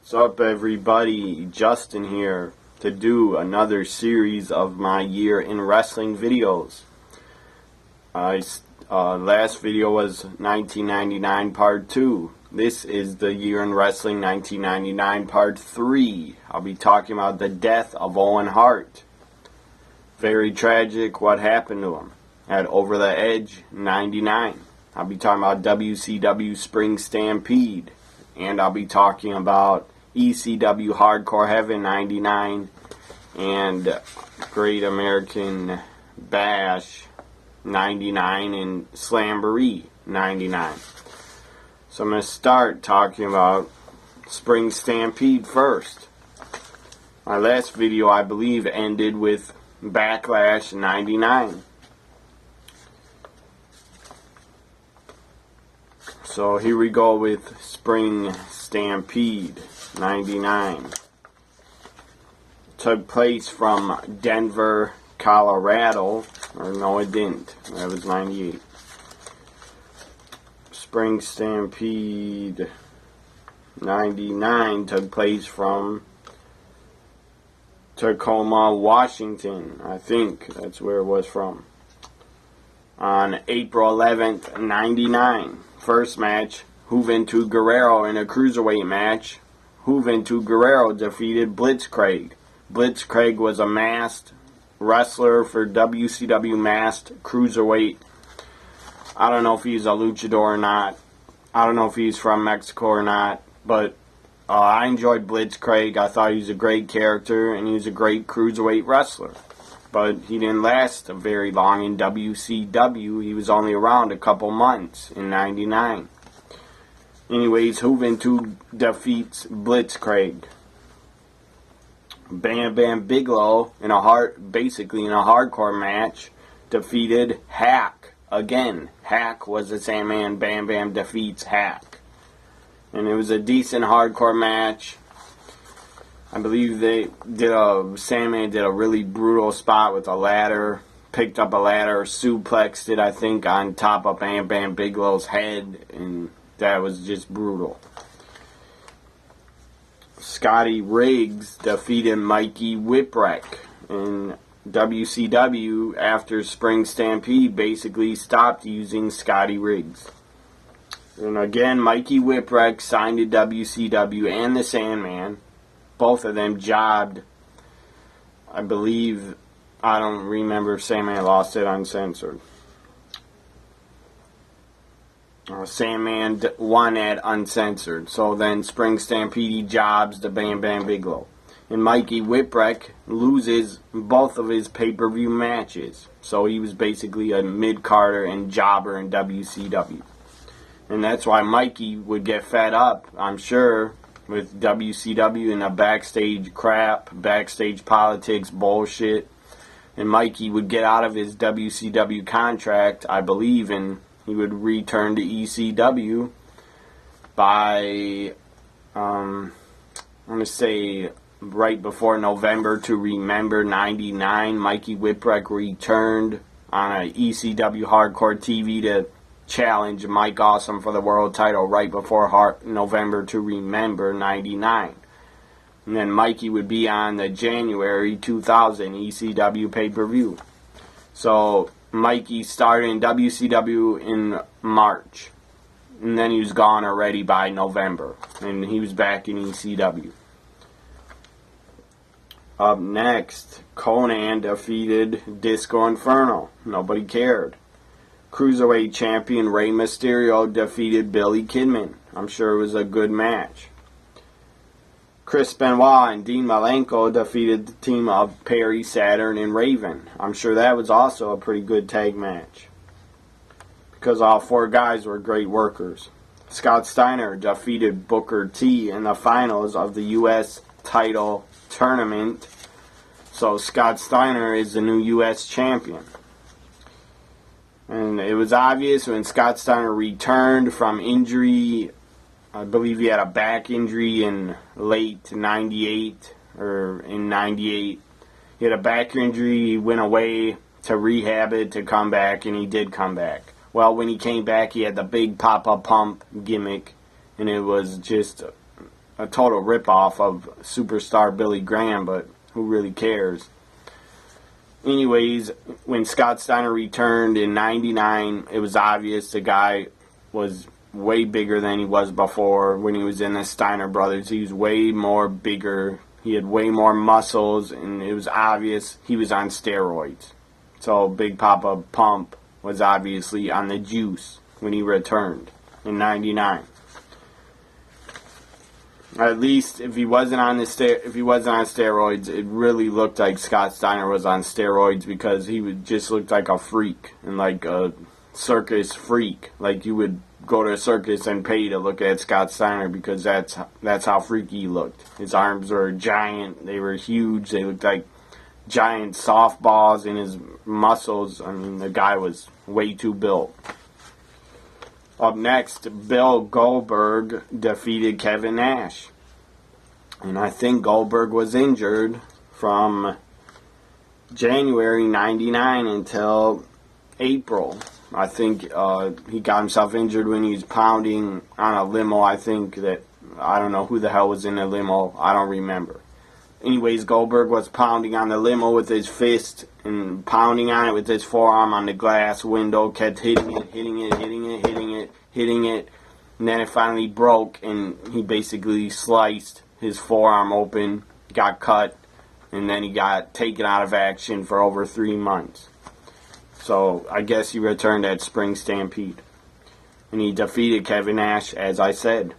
What's up, everybody? Justin here to do another series of my year in wrestling videos. Last video was 1999 part 2. This is the year in wrestling 1999 part 3. I'll be talking about the death of Owen Hart. Very tragic what happened to him at Over the Edge 99. I'll be talking about WCW Spring Stampede. And I'll be talking about ECW Hardcore Heaven 99 and Great American Bash 99 and Slamboree 99. So I'm going to start talking about Spring Stampede first. My last video, I believe, ended with Backlash 99. So here we go with Spring Stampede 99. Took place from Denver, Colorado. Or no, it didn't. That was 98. Spring Stampede 99 took place from Tacoma, Washington. I think that's where it was from. On April 11th, 99. First match, Juventud Guerrero in a cruiserweight match. Juventud Guerrero defeated Blitzkrieg. Blitzkrieg was a masked wrestler for WCW masked cruiserweight. I don't know if he's a luchador or not. I don't know if he's from Mexico or not. But I enjoyed Blitzkrieg. I thought he was a great character and he was a great cruiserweight wrestler. But he didn't last very long in WCW. He was only around a couple months in 99. Anyways, Juventud defeats Blitzkrieg. Bam Bam Bigelow, basically in a hardcore match, defeated Hack. Again, Hack was the Sandman. Bam Bam defeats Hack. And it was a decent hardcore match. I believe Sandman did a really brutal spot with a ladder, picked up a ladder, suplexed it, I think, on top of Bam Bam Bigelow's head, and that was just brutal. Scotty Riggs defeated Mikey Whipwreck, and WCW, after Spring Stampede, basically stopped using Scotty Riggs. And again, Mikey Whipwreck signed to WCW and the Sandman. Both of them jobbed, I believe. I don't remember if Sandman lost it uncensored. Sandman won at uncensored. So then Spring Stampede jobs to Bam Bam Bigelow. And Mikey Whipwreck loses both of his pay-per-view matches. So he was basically a mid-carder and jobber in WCW. And that's why Mikey would get fed up, I'm sure, with WCW and the backstage crap, backstage politics bullshit. And Mikey would get out of his WCW contract, I believe, and he would return to ECW by, I'm going to say, right before November to Remember 99. Mikey Whipwreck returned on a ECW Hardcore TV to challenge Mike Awesome for the world title right before November to Remember 99. And then Mikey would be on the January 2000 ECW pay-per-view. So Mikey started in WCW in March. And then he was gone already by November. And he was back in ECW. Up next, Conan defeated Disco Inferno. Nobody cared. Cruiserweight champion Rey Mysterio defeated Billy Kidman. I'm sure it was a good match. Chris Benoit and Dean Malenko defeated the team of Perry, Saturn, and Raven. I'm sure that was also a pretty good tag match, because all four guys were great workers. Scott Steiner defeated Booker T in the finals of the U.S. title tournament. So Scott Steiner is the new U.S. champion. And it was obvious when Scott Steiner returned from injury. I believe he had a back injury in late 98 or in 98. He had a back injury. He went away to rehab it to come back, and he did come back. Well, when he came back, he had the big Papa Pump gimmick, and it was just a total ripoff of superstar Billy Graham, but who really cares? Anyways, when Scott Steiner returned in '99, it was obvious the guy was way bigger than he was before. When he was in the Steiner Brothers, he was way more bigger. He had way more muscles, and it was obvious he was on steroids. So Big Papa Pump was obviously on the juice when he returned in '99. At least if he wasn't on steroids, it really looked like Scott Steiner was on steroids, because he would just look like a freak, and like a circus freak. Like you would go to a circus and pay to look at Scott Steiner, because that's how freaky he looked. His arms were giant, they were huge, they looked like giant softballs, and his muscles, I mean, the guy was way too built. Up next, Bill Goldberg defeated Kevin Nash. And I think Goldberg was injured from January '99 until April. I think he got himself injured when he was pounding on a limo. I don't know who the hell was in the limo. I don't remember. Anyways, Goldberg was pounding on the limo with his fist and pounding on it with his forearm on the glass window, kept hitting it, and then it finally broke, and he basically sliced his forearm open, got cut, and then he got taken out of action for over 3 months. So I guess he returned at Spring Stampede. And he defeated Kevin Nash, as I said.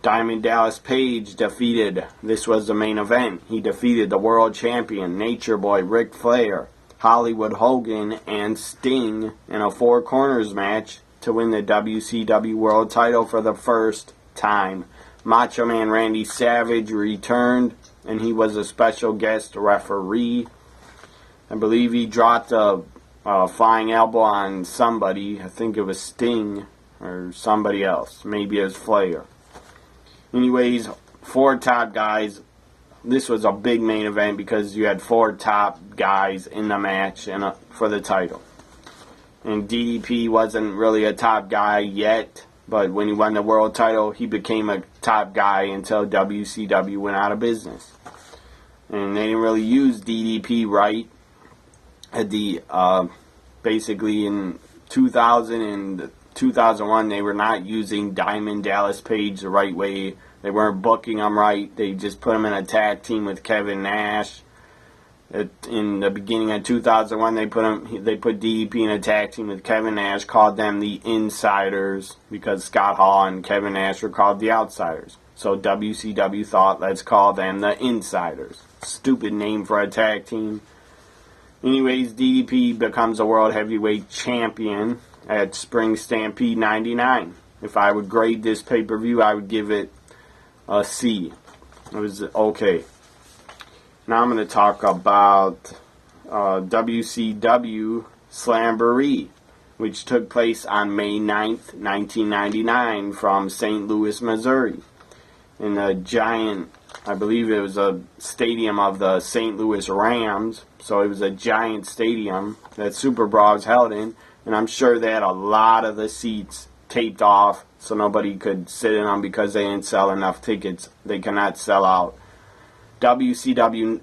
Diamond Dallas Page defeated, this was the main event, he defeated the world champion, Nature Boy Ric Flair, Hollywood Hogan, and Sting in a 4 corners match to win the WCW world title for the first time. Macho Man Randy Savage returned, and he was a special guest referee. I believe he dropped a flying elbow on somebody. I think it was Sting or somebody else. Maybe it was Flair. Anyways, 4 top guys. This was a big main event because you had 4 top guys in the match and for the title. And DDP wasn't really a top guy yet, but when he won the world title, he became a top guy until WCW went out of business. And they didn't really use DDP right. At the basically in 2000 and 2001, they were not using Diamond Dallas Page the right way. They weren't booking him right. They just put him in a tag team with Kevin Nash. In the beginning of 2001, they put DDP in a tag team with Kevin Nash, called them the Insiders, because Scott Hall and Kevin Nash were called the Outsiders. So WCW thought, let's call them the Insiders. Stupid name for a tag team. Anyways, DDP becomes a World Heavyweight Champion at Spring Stampede '99. If I would grade this pay-per-view, I would give it a C. It was okay. Now I'm going to talk about WCW Slamboree, which took place on May 9th, 1999 from St. Louis, Missouri. In the giant, I believe it was a stadium of the St. Louis Rams, so it was a giant stadium that Super Brawl was held in, and I'm sure they had a lot of the seats taped off so nobody could sit in them because they didn't sell enough tickets. They cannot sell out. WCW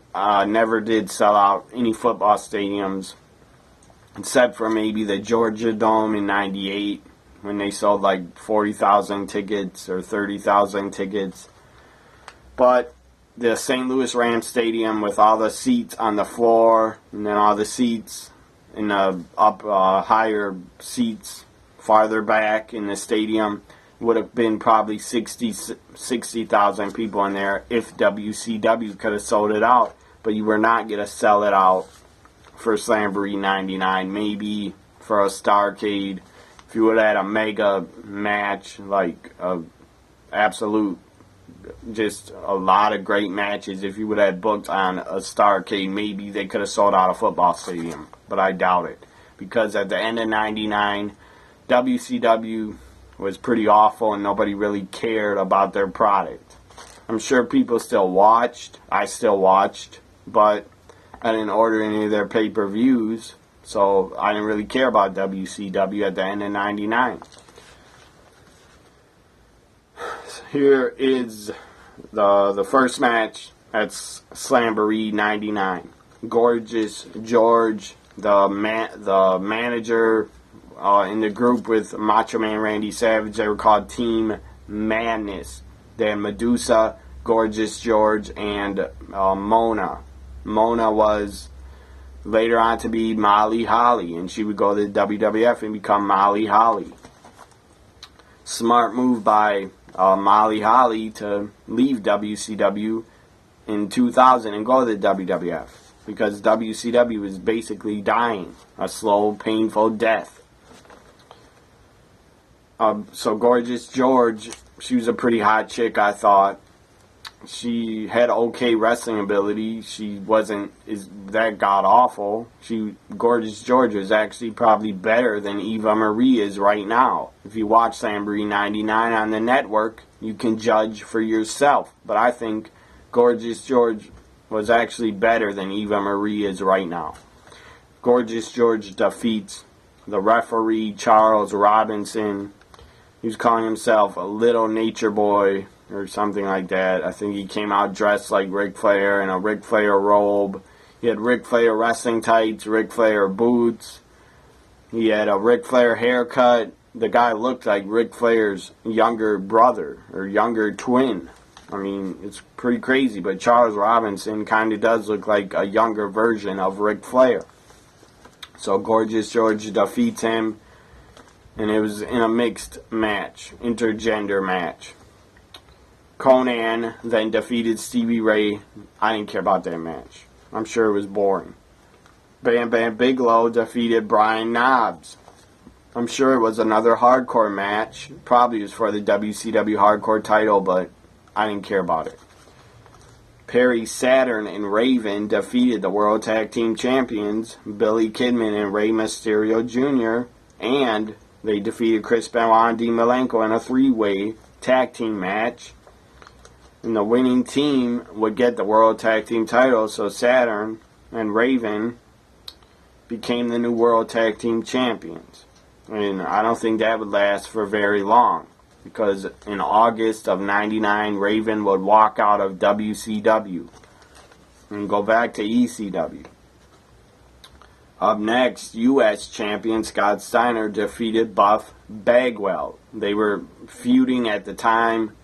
never did sell out any football stadiums except for maybe the Georgia Dome in '98 when they sold like 40,000 tickets or 30,000 tickets. But the St. Louis Rams Stadium, with all the seats on the floor and then all the seats in the higher seats farther back in the stadium, would have been probably 60,000 people in there if WCW could have sold it out. But you were not going to sell it out for Slamboree '99. Maybe for a Starrcade, if you would have had a mega match, like absolute, just a lot of great matches. If you would have booked on a Starrcade, maybe they could have sold out a football stadium. But I doubt it, because at the end of '99, WCW was pretty awful and nobody really cared about their product. I'm sure people still watched. I still watched, but I didn't order any of their pay-per-views, so I didn't really care about WCW at the end of '99. Here is the first match, that's Slamboree 99. Gorgeous George, the manager in the group with Macho Man Randy Savage, they were called Team Madness. They had Medusa, Gorgeous George, and Mona. Mona was later on to be Molly Holly, and she would go to the WWF and become Molly Holly. Smart move by Molly Holly to leave WCW in 2000 and go to the WWF, because WCW was basically dying a slow, painful death. So Gorgeous George, she was a pretty hot chick, I thought. She had okay wrestling ability. She wasn't that god awful. Gorgeous George was actually probably better than Eva Marie is right now. If you watch Slamboree 99 on the network, you can judge for yourself. But I think Gorgeous George was actually better than Eva Marie is right now. Gorgeous George defeats the referee Charles Robinson. He was calling himself a little nature boy or something like that. I think he came out dressed like Ric Flair in a Ric Flair robe. He had Ric Flair wrestling tights, Ric Flair boots. He had a Ric Flair haircut. The guy looked like Ric Flair's younger brother or younger twin. I mean, it's pretty crazy, but Charles Robinson kind of does look like a younger version of Ric Flair. So Gorgeous George defeats him, and it was in a mixed match, intergender match. Conan then defeated Stevie Ray. I didn't care about that match. I'm sure it was boring. Bam Bam Bigelow defeated Brian Knobbs. I'm sure it was another hardcore match. Probably was for the WCW hardcore title, but I didn't care about it. Perry Saturn and Raven defeated the World Tag Team Champions, Billy Kidman and Rey Mysterio Jr., and they defeated Chris Benoit and Dean Malenko in a three-way tag team match. And the winning team would get the World Tag Team title, so Saturn and Raven became the new World Tag Team Champions. And I don't think that would last for very long, because in August of 99, Raven would walk out of WCW and go back to ECW. Up next, U.S. champion Scott Steiner defeated Buff Bagwell. They were feuding at the time.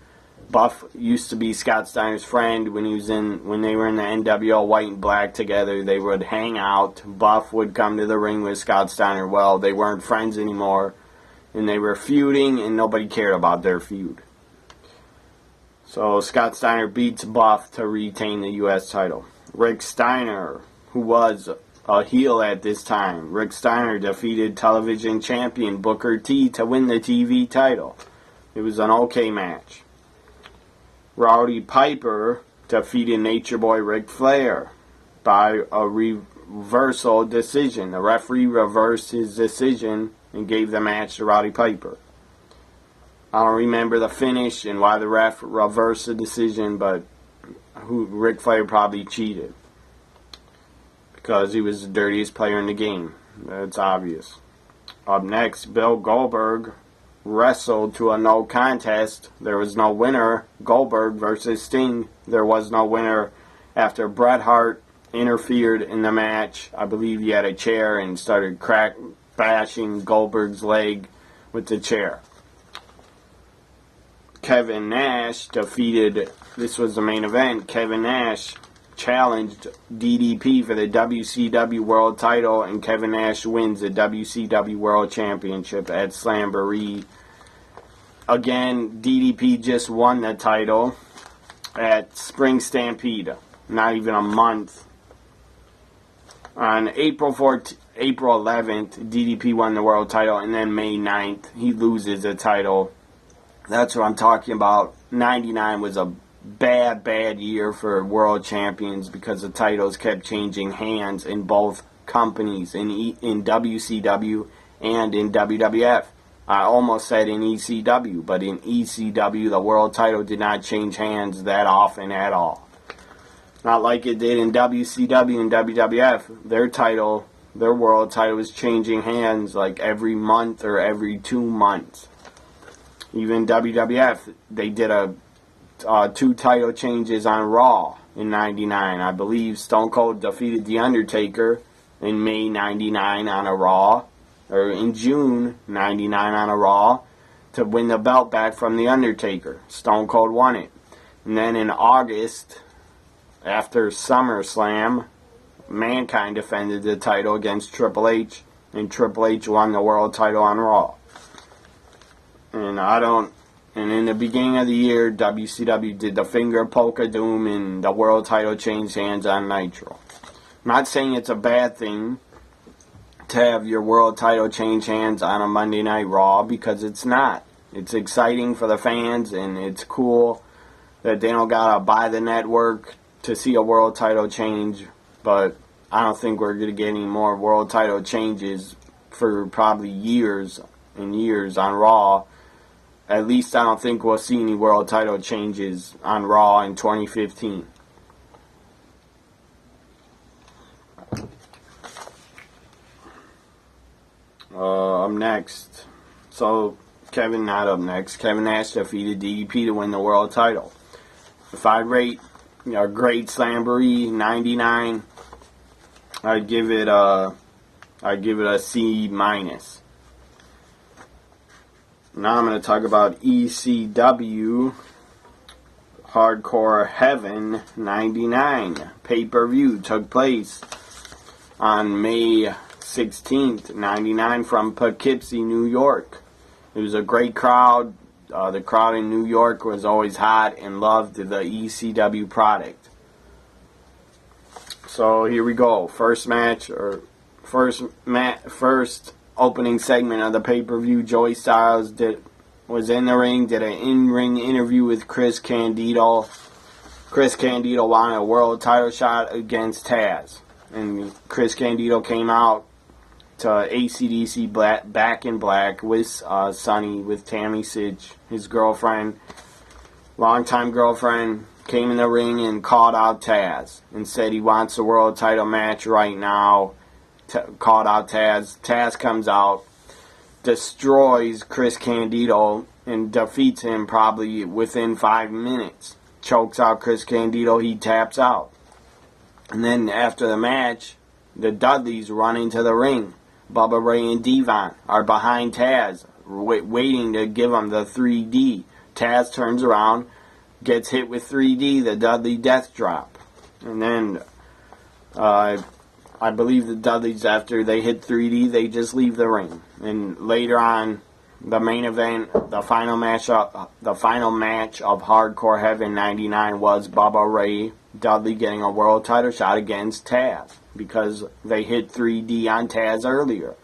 Buff used to be Scott Steiner's friend when they were in the NWO White and Black together. They would hang out. Buff would come to the ring with Scott Steiner. Well, they weren't friends anymore, and they were feuding, and nobody cared about their feud. So Scott Steiner beats Buff to retain the U.S. title. Rick Steiner, who was a heel at this time, Rick Steiner defeated television champion Booker T to win the TV title. It was an okay match. Rowdy Piper defeated Nature Boy Ric Flair by a reversal decision. The referee reversed his decision and gave the match to Rowdy Piper. I don't remember the finish and why the ref reversed the decision, but Ric Flair probably cheated because he was the dirtiest player in the game. That's obvious. Up next, Bill Goldberg wrestled to a no contest. There was no winner. Goldberg versus Sting. There was no winner after Bret Hart interfered in the match. I believe he had a chair and started bashing Goldberg's leg with the chair. Kevin Nash defeated, this was the main event, Kevin Nash challenged DDP for the WCW World title, and Kevin Nash wins the WCW World Championship at Slamboree. Again, DDP just won the title at Spring Stampede, not even a month. On April 11th, DDP won the world title, and then May 9th, he loses the title. That's what I'm talking about. 99 was a bad year for world champions because the titles kept changing hands in both companies, in WCW and in WWF. I almost said in ECW, but in ECW the world title did not change hands that often at all. Not like it did in WCW and WWF. Their world title was changing hands like every month or every 2 months. Even WWF, they did a two title changes on Raw in 99. I believe Stone Cold defeated The Undertaker in May 99 on a Raw, or in June 99 on a Raw, to win the belt back from The Undertaker. Stone Cold won it. And then in August, after SummerSlam, Mankind defended the title against Triple H, and Triple H won the world title on Raw. And in the beginning of the year, WCW did the finger poke of doom, and the world title changed hands on Nitro. I'm not saying it's a bad thing to have your world title change hands on a Monday Night Raw, because it's not. It's exciting for the fans, and it's cool that they don't gotta buy the network to see a world title change, but I don't think we're gonna get any more world title changes for probably years and years on Raw. At least I don't think we'll see any world title changes on Raw in 2015. Up next. Kevin Nash defeated DDP to win the world title. If I rate a great Slamboree 99, I'd give it a C minus. Now I'm going to talk about ECW Hardcore Heaven 99. Pay-per-view took place on May 16th, 99 from Poughkeepsie, New York. It was a great crowd. The crowd in New York was always hot and loved the ECW product. So here we go. First opening segment of the pay-per-view. Joey Styles was in the ring, did an in-ring interview with Chris Candido. Chris Candido wanted a world title shot against Taz. And Chris Candido came out to AC/DC Back in Black with Sonny, with Tammy Sitch, his girlfriend, longtime girlfriend, came in the ring and called out Taz and said he wants a world title match right now. Called out Taz. Taz comes out, destroys Chris Candido, and defeats him probably within 5 minutes. Chokes out Chris Candido, he taps out. And then after the match, the Dudleys run into the ring. Bubba Ray and Devon are behind Taz, waiting to give him the 3D. Taz turns around, gets hit with 3D, the Dudley Death Drop. And then I believe the Dudleys, after they hit 3D, they just leave the ring. And later on, the main event, the final match of Hardcore Heaven 99 was Bubba Ray Dudley getting a world title shot against Taz, because they hit 3D on Taz earlier.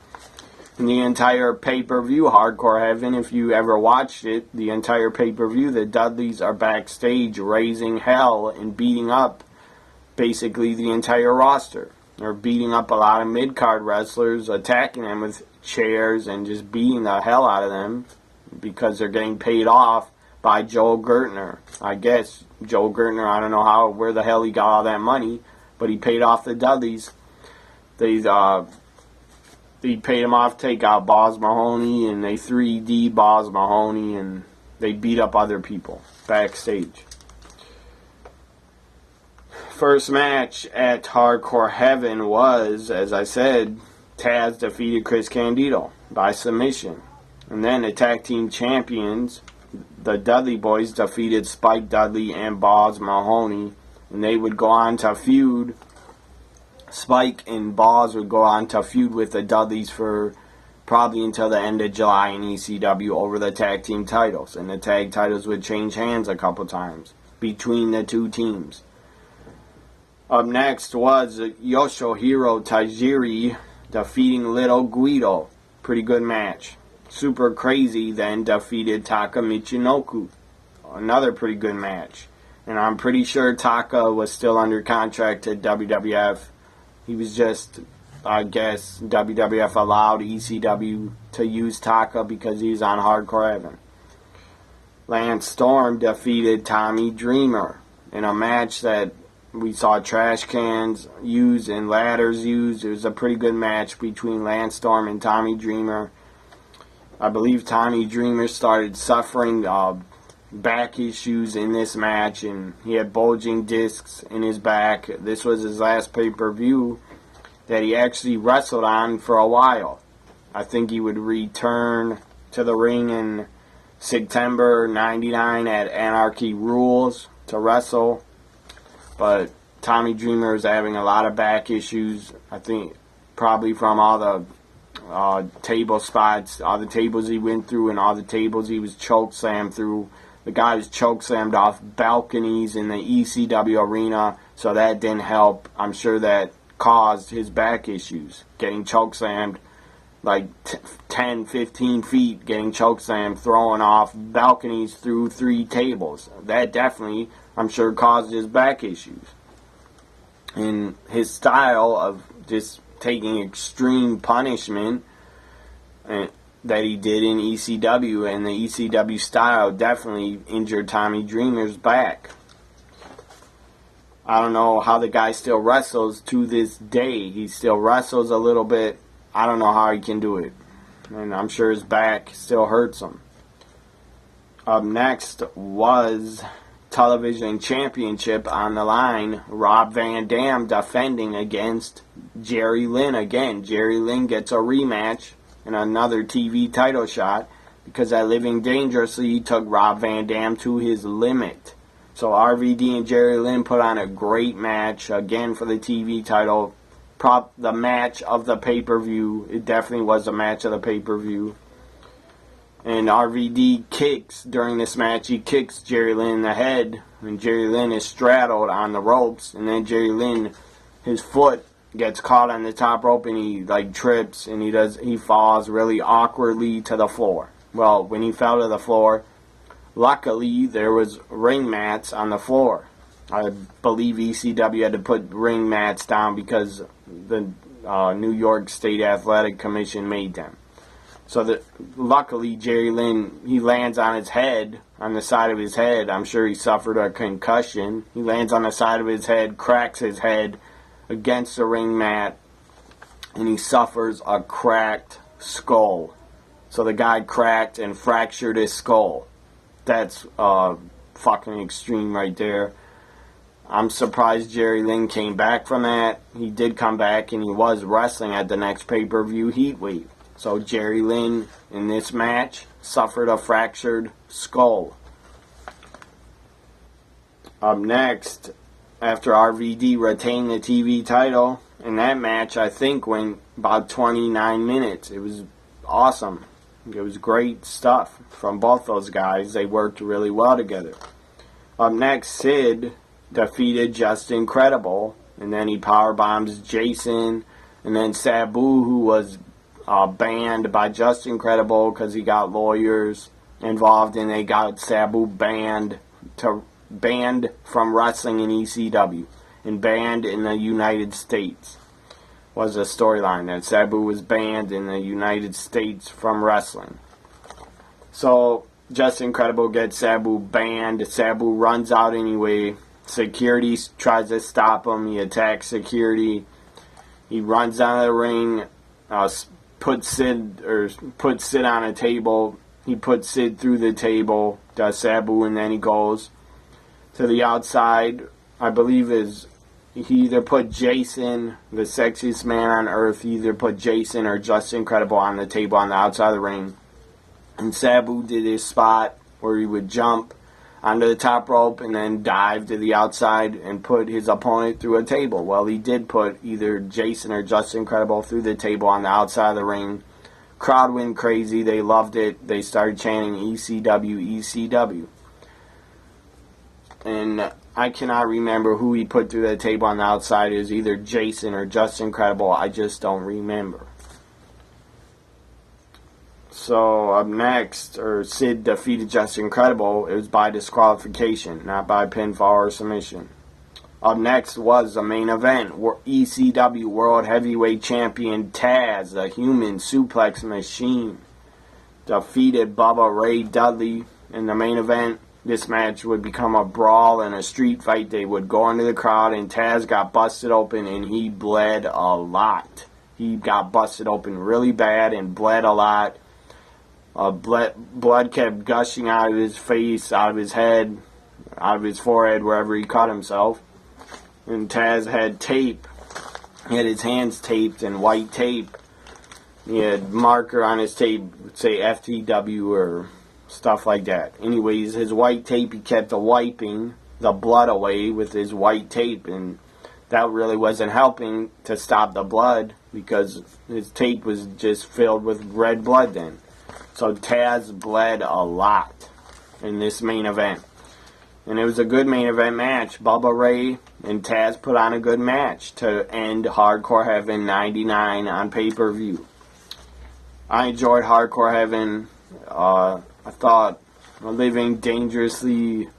In the entire pay-per-view, Hardcore Heaven, if you ever watched it, the entire pay-per-view, the Dudleys are backstage raising hell and beating up basically the entire roster. They're beating up a lot of mid-card wrestlers, attacking them with chairs and just beating the hell out of them because they're getting paid off by Joel Gertner. I guess Joel Gertner, I don't know where the hell he got all that money, but he paid off the Dudleys. He paid him off to take out Boz Mahoney, and they 3D Boz Mahoney, and they beat up other people backstage. First match at Hardcore Heaven was, as I said, Taz defeated Chris Candido by submission. And then the tag team champions, the Dudley Boys, defeated Spike Dudley and Boz Mahoney. And they would go on to feud. Spike and Boz would go on to feud with the Dudleys for probably until the end of July in ECW over the tag team titles. And the tag titles would change hands a couple times between the two teams. Up next was Yoshihiro Tajiri defeating Little Guido. Pretty good match. Super Crazy then defeated Taka Michinoku. Another pretty good match. And I'm pretty sure Taka was still under contract at WWF. He was just, I guess, WWF allowed ECW to use Taka because he was on Hardcore Heaven. Lance Storm defeated Tommy Dreamer in a match that we saw trash cans used and ladders used. It was a pretty good match between Lance Storm and Tommy Dreamer. I believe Tommy Dreamer started suffering back issues in this match, and he had bulging discs in his back. This was his last pay-per-view that he actually wrestled on for a while. I think he would return to the ring in September '99 at Anarchy Rules to wrestle, but Tommy Dreamer is having a lot of back issues. I think probably from all the table spots, all the tables he went through, and all the tables he was chokeslammed through. The guy was chokeslammed off balconies in the ECW arena, so that didn't help. I'm sure that caused his back issues. Getting chokeslammed like 10, 15 feet, getting chokeslammed, throwing off balconies through 3 tables. That definitely, I'm sure, caused his back issues. And his style of just taking extreme punishment that he did in ECW, and the ECW style definitely injured Tommy Dreamer's back. I don't know how the guy still wrestles to this day. He still wrestles a little bit. I don't know how he can do it. And I'm sure his back still hurts him. Up next was Television Championship on the line. Rob Van Dam defending against Jerry Lynn again. Jerry Lynn gets a rematch and another TV title shot because at Living Dangerously he took Rob Van Dam to his limit. So RVD and Jerry Lynn put on a great match again for the TV title. The match of the pay-per-view. It definitely was a match of the pay-per-view. And RVD kicks during this match. He kicks Jerry Lynn in the head, and Jerry Lynn is straddled on the ropes. And then Jerry Lynn, his foot gets caught on the top rope, and he trips, and he falls really awkwardly to the floor. Well, when he fell to the floor, luckily there was ring mats on the floor. I believe ECW had to put ring mats down because the New York State Athletic Commission made them. So luckily Jerry Lynn, he lands on his head, on the side of his head. I'm sure he suffered a concussion. He lands on the side of his head, cracks his head against the ring mat, and he suffers a cracked skull. So the guy cracked and fractured his skull. That's fucking extreme right there. I'm surprised Jerry Lynn came back from that. He did come back, and he was wrestling at the next pay-per-view Heatwave. So Jerry Lynn, in this match, suffered a fractured skull. Up next, after RVD retained the TV title, and that match, I think, went about 29 minutes. It was awesome. It was great stuff from both those guys. They worked really well together. Up next, Sid defeated Just Incredible, and then he powerbombs Jason, and then Sabu, who was banned by Just Incredible because he got lawyers involved, and they got Sabu banned from wrestling in ECW, and banned in the United States. Was a storyline that Sabu was banned in the United States from wrestling. So Just Incredible gets Sabu banned. Sabu runs out anyway. Security tries to stop him. He attacks security. He runs out of the ring. Puts Sid on a table. He puts Sid through the table. Does Sabu, and then he goes to the outside. I believe he either put Jason, the sexiest man on earth, he either put Jason or Just Incredible on the table on the outside of the ring. And Sabu did his spot where he would jump onto the top rope and then dive to the outside and put his opponent through a table. Well, he did put either Jason or Just Incredible through the table on the outside of the ring. Crowd went crazy. They loved it. They started chanting ECW, ECW. And I cannot remember who he put through the table on the outside. It was either Jason or Just Incredible. I just don't remember. So up next, Sid defeated Just Incredible. It was by disqualification, not by pinfall or submission. Up next was the main event. ECW World Heavyweight Champion Taz, the Human Suplex Machine, defeated Bubba Ray Dudley in the main event. This match would become a brawl and a street fight. They would go into the crowd, and Taz got busted open, and he bled a lot. He got busted open really bad and bled a lot. Blood kept gushing out of his face, out of his head, out of his forehead, wherever he cut himself. And Taz had tape. He had his hands taped in white tape. He had marker on his tape, say FTW or stuff like that. Anyways, his white tape, he kept wiping the blood away with his white tape, and that really wasn't helping to stop the blood because his tape was just filled with red blood then. So Taz bled a lot in this main event. And it was a good main event match. Bubba Ray and Taz put on a good match to end Hardcore Heaven 99 on pay-per-view. I enjoyed Hardcore Heaven. I thought Living Dangerously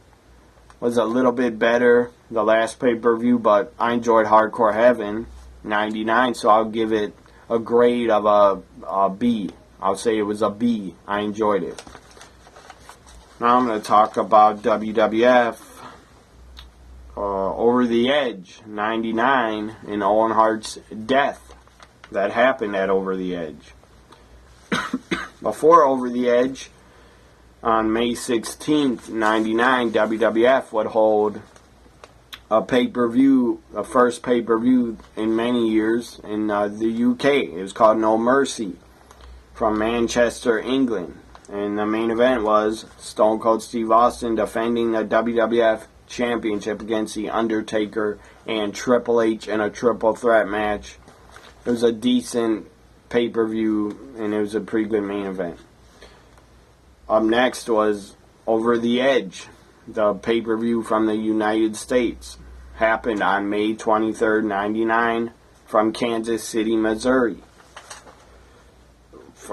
was a little bit better, the last pay-per-view, but I enjoyed Hardcore Heaven 99, so I'll give it a grade of a B. I'll say it was a B. I enjoyed it. Now I'm going to talk about WWF Over the Edge 99 and Owen Hart's death that happened at Over the Edge. Before Over the Edge, on May 16th, 99, WWF would hold a pay-per-view, the first pay-per-view in many years in the UK. It was called No Mercy, from Manchester, England. And the main event was Stone Cold Steve Austin defending the WWF Championship against The Undertaker and Triple H in a triple threat match. It was a decent pay-per-view, and it was a pretty good main event. Up next was Over the Edge, the pay-per-view from the United States. Happened on May 23rd, 99, from Kansas City, Missouri.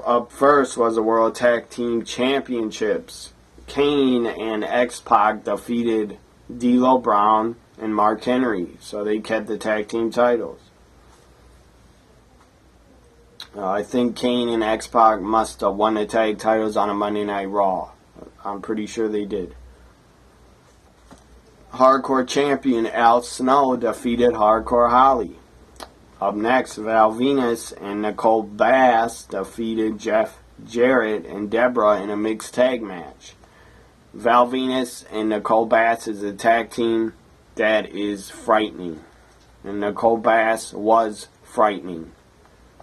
Up first was the World Tag Team Championships. Kane and X-Pac defeated D'Lo Brown and Mark Henry, so they kept the tag team titles. I think Kane and X-Pac must have won the tag titles on a Monday Night Raw. I'm pretty sure they did. Hardcore Champion Al Snow defeated Hardcore Holly. Up next, Val Venus and Nicole Bass defeated Jeff Jarrett and Deborah in a mixed tag match. Val Venus and Nicole Bass is a tag team that is frightening. And Nicole Bass was frightening.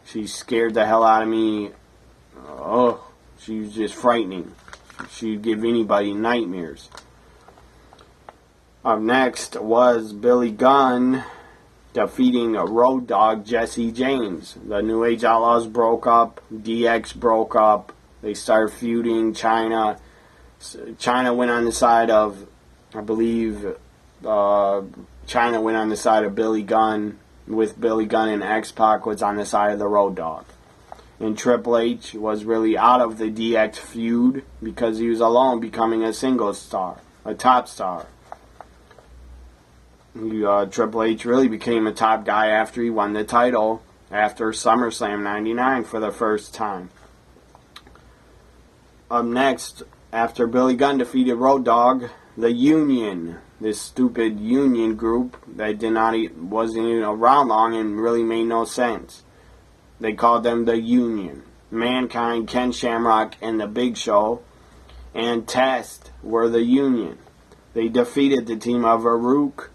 She scared the hell out of me. She was just frightening. She'd give anybody nightmares. Up next was Billy Gunn defeating Road Dogg Jesse James. The New Age Outlaws broke up. DX broke up. They started feuding. China went on the side of, I believe, China went on the side of Billy Gunn, with Billy Gunn, and X-Pac was on the side of the Road Dogg. And Triple H was really out of the DX feud because he was alone, becoming a single star, a top star. Triple H really became a top guy after he won the title after SummerSlam 99 for the first time. Up next, after Billy Gunn defeated Road Dogg, the Union, this stupid Union group that wasn't even around long and really made no sense. They called them the Union. Mankind, Ken Shamrock, and the Big Show and Test were the Union. They defeated the team of Farouk,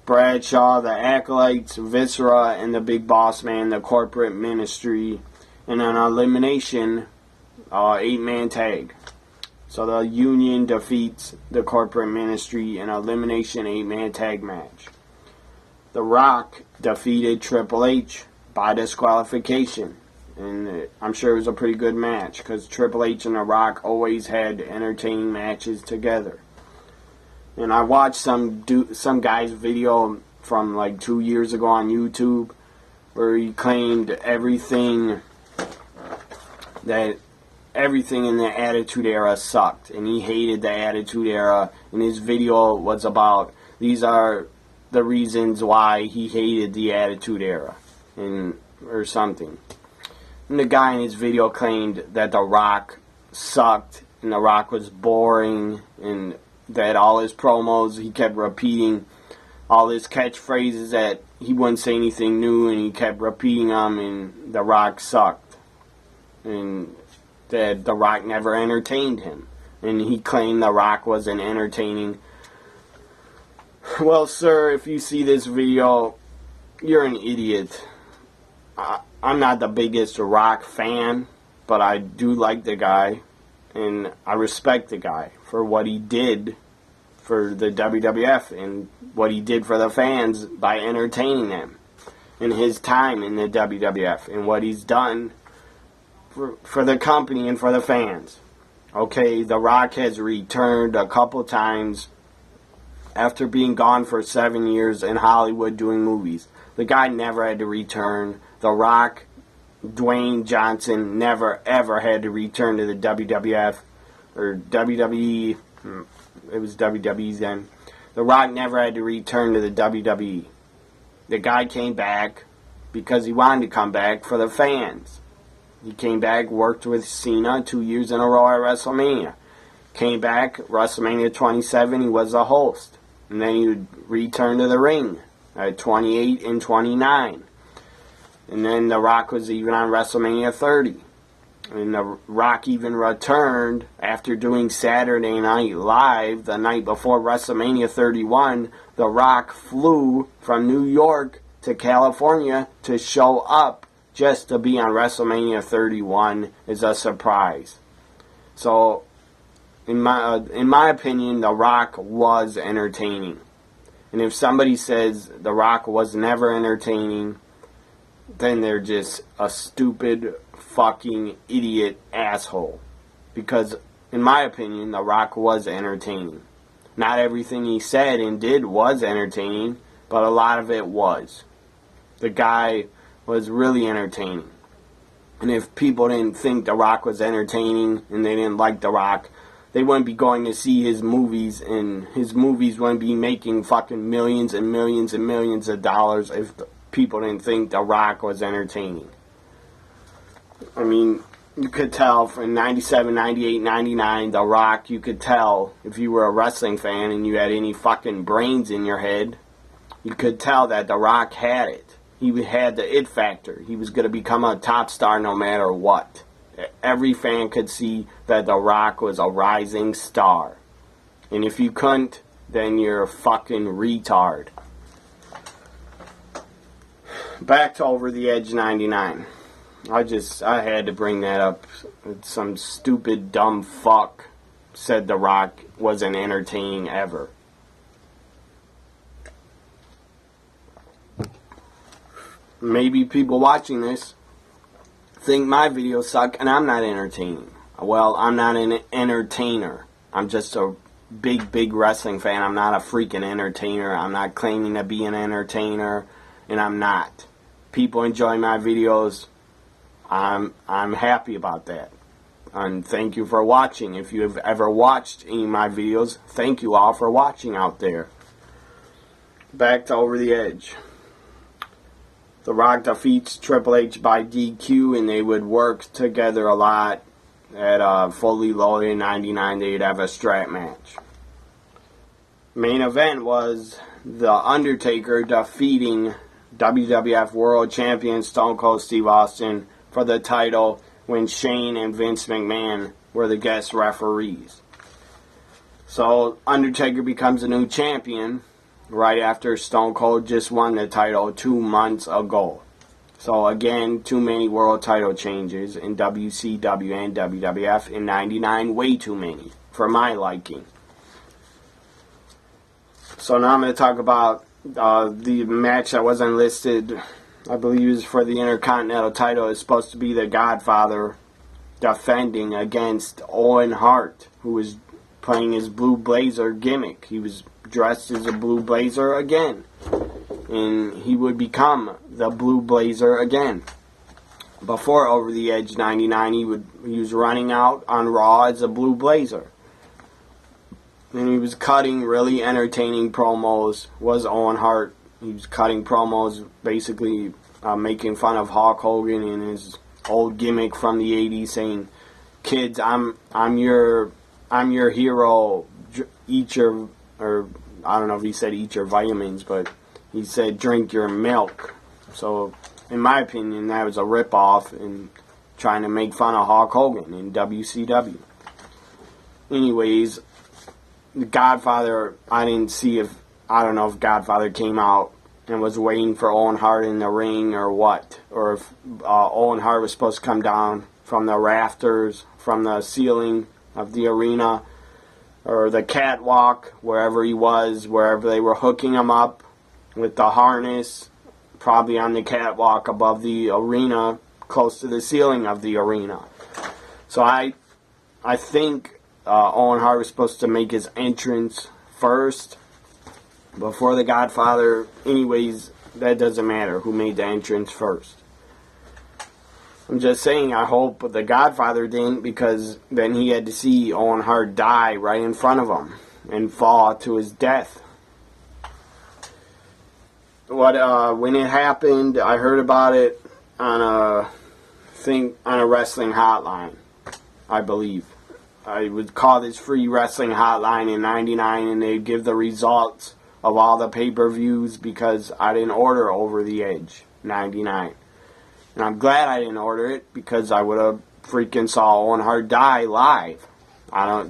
Bradshaw, the Acolytes, Viscera, and the Big Boss Man, the Corporate Ministry, in an elimination 8-man tag. So the Union defeats the Corporate Ministry in an elimination 8-man tag match. The Rock defeated Triple H by disqualification. And I'm sure it was a pretty good match because Triple H and The Rock always had entertaining matches together. And I watched some guy's video from like 2 years ago on YouTube where he claimed everything in the Attitude Era sucked, and he hated the Attitude Era, and his video was about these are the reasons why he hated the Attitude Era, or something. And the guy in his video claimed that The Rock sucked, and The Rock was boring, and that all his promos, he kept repeating all his catchphrases that he wouldn't say anything new, and he kept repeating them, and The Rock sucked. And that The Rock never entertained him. And he claimed The Rock wasn't entertaining. Well, sir, if you see this video, you're an idiot. I'm not the biggest Rock fan, but I do like the guy, and I respect the guy for what he did for the WWF and what he did for the fans by entertaining them in his time in the WWF and what he's done for the company and for the fans. Okay, The Rock has returned a couple times after being gone for 7 years in Hollywood doing movies. The guy never had to return. The Rock, Dwayne Johnson, never ever had to return to the WWF or WWE. It was WWE then. The Rock never had to return to the WWE. The guy came back because he wanted to come back for the fans. He came back, worked with Cena 2 years in a row at WrestleMania. Came back, WrestleMania 27, he was a host. And then he would return to the ring at 28 and 29. And then The Rock was even on WrestleMania 30. And The Rock even returned after doing Saturday Night Live the night before WrestleMania 31. The Rock flew from New York to California to show up just to be on WrestleMania 31 as a surprise. So, in my opinion, The Rock was entertaining. And if somebody says The Rock was never entertaining, then they're just a stupid fucking idiot asshole. Because, in my opinion, The Rock was entertaining. Not everything he said and did was entertaining, but a lot of it was. The guy was really entertaining. And if people didn't think The Rock was entertaining and they didn't like The Rock, they wouldn't be going to see his movies, and his movies wouldn't be making fucking millions and millions and millions of dollars if people didn't think The Rock was entertaining. I mean, you could tell from 97, 98, 99, The Rock, you could tell if you were a wrestling fan and you had any fucking brains in your head, you could tell that The Rock had it. He had the it factor. He was going to become a top star no matter what. Every fan could see that The Rock was a rising star. And if you couldn't, then you're a fucking retard. Back to Over the Edge 99. I had to bring that up. Some stupid dumb fuck said The Rock wasn't entertaining ever. Maybe people watching this think my videos suck and I'm not entertaining. Well, I'm not an entertainer. I'm just a big wrestling fan. I'm not a freaking entertainer. I'm not claiming to be an entertainer, and I'm not. People enjoy my videos. I'm happy about that. And thank you for watching. If you have ever watched any of my videos, thank you all for watching out there. Back to Over the Edge. The Rock defeats Triple H by DQ, and they would work together a lot. At Fully Loaded 99, they'd have a strap match. Main event was The Undertaker defeating WWF World Champion Stone Cold Steve Austin for the title when Shane and Vince McMahon were the guest referees. So Undertaker becomes a new champion right after Stone Cold just won the title 2 months ago. So again, too many world title changes in WCW and WWF. In 99, way too many for my liking. So now I'm going to talk about the match that wasn't listed. I believe it was for the Intercontinental title. It's supposed to be the Godfather defending against Owen Hart, who was playing his Blue Blazer gimmick. He was dressed as a Blue Blazer again, and he would become the Blue Blazer again. Before Over the Edge 99, he was running out on Raw as a Blue Blazer, and he was cutting really entertaining promos. Was Owen Hart? He was cutting promos, basically making fun of Hulk Hogan and his old gimmick from the 80s, saying, "Kids, I'm your hero. Eat your," or I don't know if he said eat your vitamins, but he said drink your milk. So, in my opinion, that was a ripoff and trying to make fun of Hulk Hogan in WCW. Anyways, the Godfather, I don't know if Godfather came out and was waiting for Owen Hart in the ring or what, or if Owen Hart was supposed to come down from the rafters, from the ceiling of the arena, or the catwalk, wherever he was, wherever they were hooking him up with the harness, probably on the catwalk above the arena, close to the ceiling of the arena. So I think Owen Hart was supposed to make his entrance first before the Godfather. Anyways, that doesn't matter who made the entrance first. I'm just saying, I hope the Godfather didn't, because then he had to see Owen Hart die right in front of him and fall to his death. When it happened, I heard about it on a wrestling hotline, I believe. I would call this free wrestling hotline in '99, and they'd give the results of all the pay-per-views, because I didn't order Over the Edge '99. And I'm glad I didn't order it, because I would have freaking saw Owen Hart die live.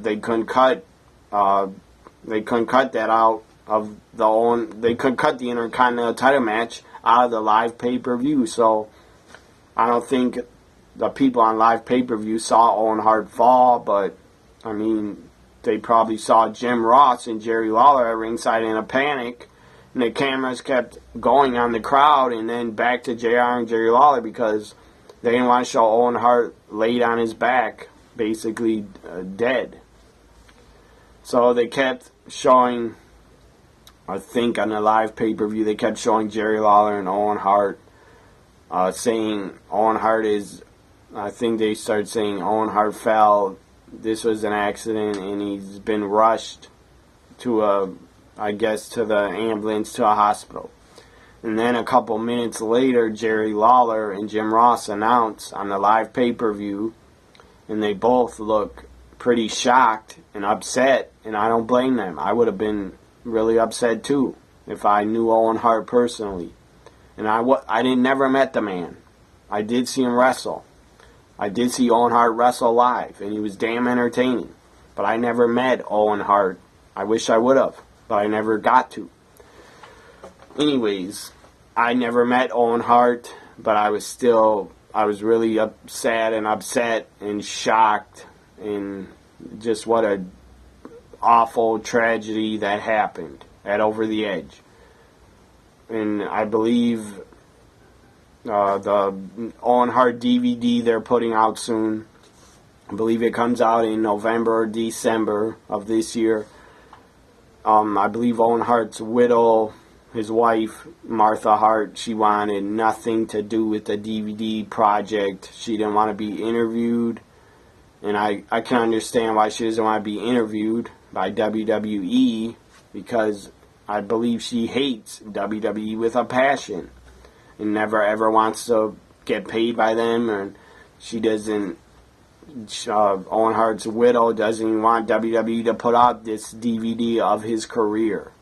They couldn't cut that out of they couldn't cut the Intercontinental title match out of the live pay-per-view. So I don't think the people on live pay-per-view saw Owen Hart fall, but I mean, they probably saw Jim Ross and Jerry Lawler at ringside in a panic. And the cameras kept going on the crowd and then back to JR and Jerry Lawler, because they didn't want to show Owen Hart laid on his back, basically dead. So they kept showing, I think on the live pay-per-view, they kept showing Jerry Lawler and Owen Hart, saying Owen Hart I think they started saying Owen Hart fell, this was an accident, and he's been rushed to the ambulance to a hospital. And then a couple minutes later, Jerry Lawler and Jim Ross announced on the live pay-per-view, and they both look pretty shocked and upset, and I don't blame them. I would have been really upset too if I knew Owen Hart personally. And I never met the man. I did see him wrestle. I did see Owen Hart wrestle live, and he was damn entertaining. But I never met Owen Hart. I wish I would have, but I never got to. Anyways, I never met Owen Hart, but I was really sad and upset and shocked, and just what a awful tragedy that happened at Over the Edge. And I believe the Owen Hart DVD they're putting out soon, I believe it comes out in November or December of this year. I believe Owen Hart's widow, his wife, Martha Hart, she wanted nothing to do with the DVD project. She didn't want to be interviewed. And I can understand why she doesn't want to be interviewed by WWE, because I believe she hates WWE with a passion and never ever wants to get paid by them. And she doesn't, Owen Hart's widow doesn't even want WWE to put out this DVD of his career.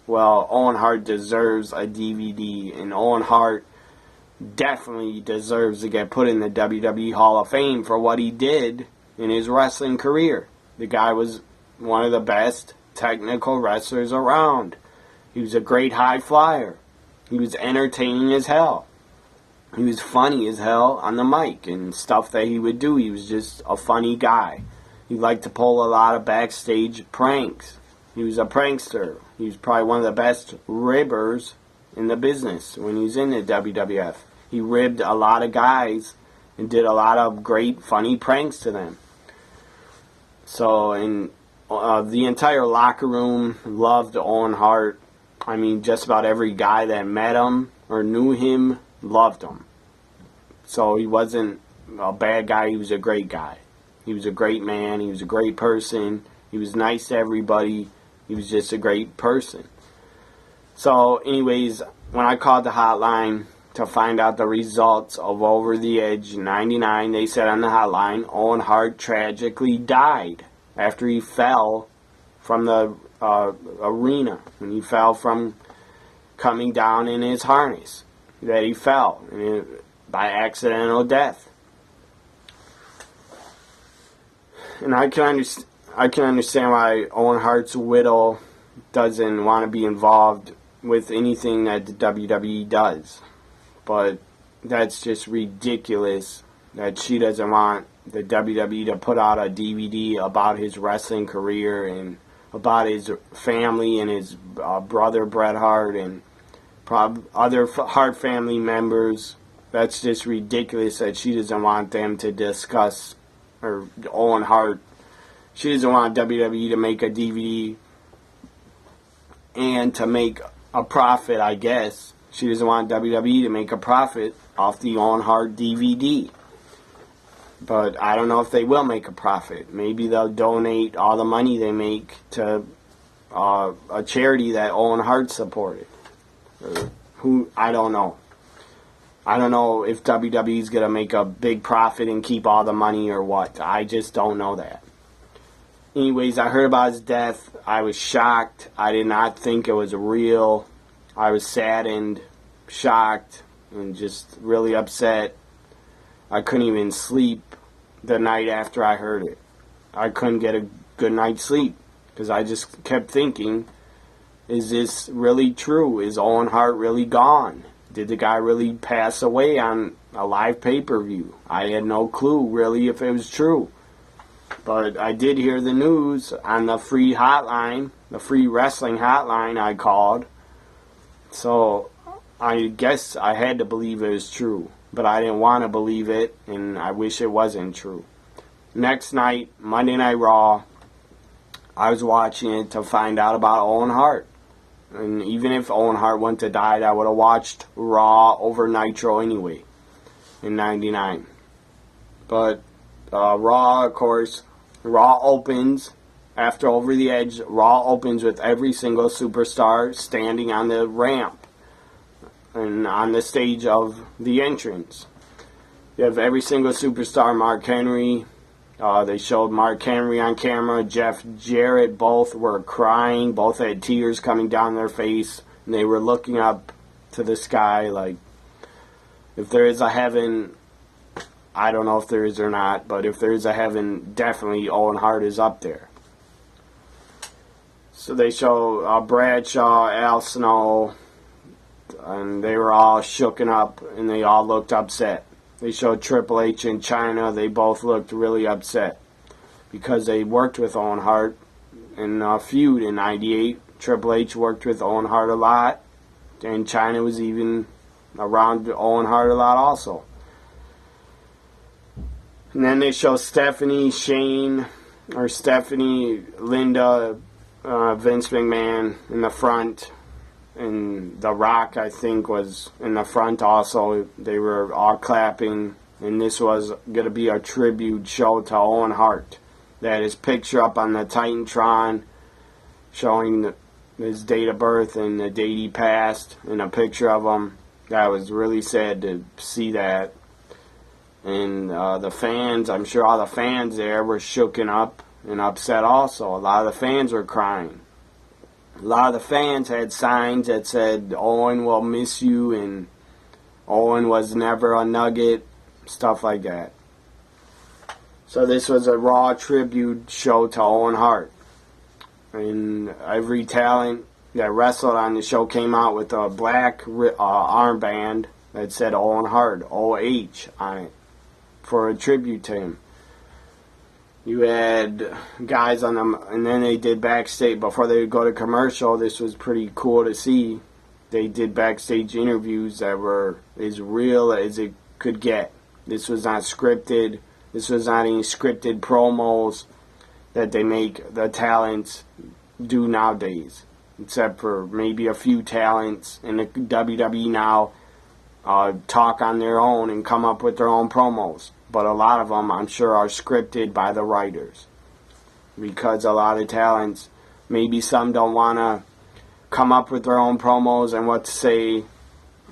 Well, Owen Hart deserves a DVD, and Owen Hart definitely deserves to get put in the WWE Hall of Fame for what he did in his wrestling career. The guy was one of the best technical wrestlers around. He was a great high flyer. He was entertaining as hell. He was funny as hell on the mic and stuff that he would do. He was just a funny guy. He liked to pull a lot of backstage pranks. He was a prankster. He was probably one of the best ribbers in the business when he was in the WWF. He ribbed a lot of guys and did a lot of great funny pranks to them. So, the entire locker room loved Owen Hart. I mean, just about every guy that met him or knew him loved him. So he wasn't a bad guy, he was a great guy. He was a great man, he was a great person, he was nice to everybody, he was just a great person. So anyways, when I called the hotline to find out the results of Over the Edge 99, they said on the hotline, Owen Hart tragically died after he fell from the arena, when he fell from coming down in his harness, that he fell by accidental death. And I can understand why Owen Hart's widow doesn't want to be involved with anything that the WWE does. But that's just ridiculous that she doesn't want the WWE to put out a DVD about his wrestling career and about his family and his brother Bret Hart and other Hart family members. That's just ridiculous that she doesn't want them to discuss, or Owen Hart. She doesn't want WWE to make a DVD and to make a profit, I guess. She doesn't want WWE to make a profit off the Owen Hart DVD. But I don't know if they will make a profit. Maybe they'll donate all the money they make to a charity that Owen Hart supported. I don't know. I don't know if WWE's going to make a big profit and keep all the money or what. I just don't know that. Anyways, I heard about his death. I was shocked. I did not think it was real. I was saddened, shocked, and just really upset. I couldn't even sleep the night after I heard it. I couldn't get a good night's sleep because I just kept thinking, is this really true? Is Owen Hart really gone? Did the guy really pass away on a live pay-per-view? I had no clue really if it was true. But I did hear the news on the free hotline, the free wrestling hotline I called. So I guess I had to believe it was true. But I didn't want to believe it, and I wish it wasn't true. Next night, Monday Night Raw, I was watching it to find out about Owen Hart. And even if Owen Hart wouldn't have died, I would have watched Raw over Nitro anyway in '99. But Raw, of course, Raw opens after Over the Edge. Raw opens with every single superstar standing on the ramp and on the stage of the entrance. You have every single superstar. Mark Henry. They showed Mark Henry on camera. Jeff Jarrett. Both were crying. Both had tears coming down their face. And they were looking up to the sky like, if there is a heaven, I don't know if there is or not, but if there is a heaven, definitely Owen Hart is up there. So they show Bradshaw, Al Snow, and they were all shooken up, and they all looked upset. They showed Triple H and Chyna. They both looked really upset because they worked with Owen Hart in a feud in '98. Triple H worked with Owen Hart a lot, and Chyna was even around Owen Hart a lot also. And then they show Stephanie, Linda, Vince McMahon in the front. And The Rock, I think, was in the front also. They were all clapping. And this was going to be a tribute show to Owen Hart. They had his picture up on the Titantron showing his date of birth and the date he passed. And a picture of him. That was really sad to see that. And the fans, I'm sure all the fans there were shooken up and upset also. A lot of the fans were crying. A lot of the fans had signs that said, Owen will miss you, and Owen was never a nugget, stuff like that. So this was a Raw tribute show to Owen Hart. And every talent that wrestled on the show came out with a black armband that said Owen Hart, OH, on it, for a tribute to him. You had guys on them, and then they did backstage, before they would go to commercial. This was pretty cool to see. They did backstage interviews that were as real as it could get. This was not scripted. This was not any scripted promos that they make the talents do nowadays. Except for maybe a few talents in the WWE now talk on their own and come up with their own promos. But a lot of them, I'm sure, are scripted by the writers. Because a lot of talents, maybe some don't want to come up with their own promos and what to say,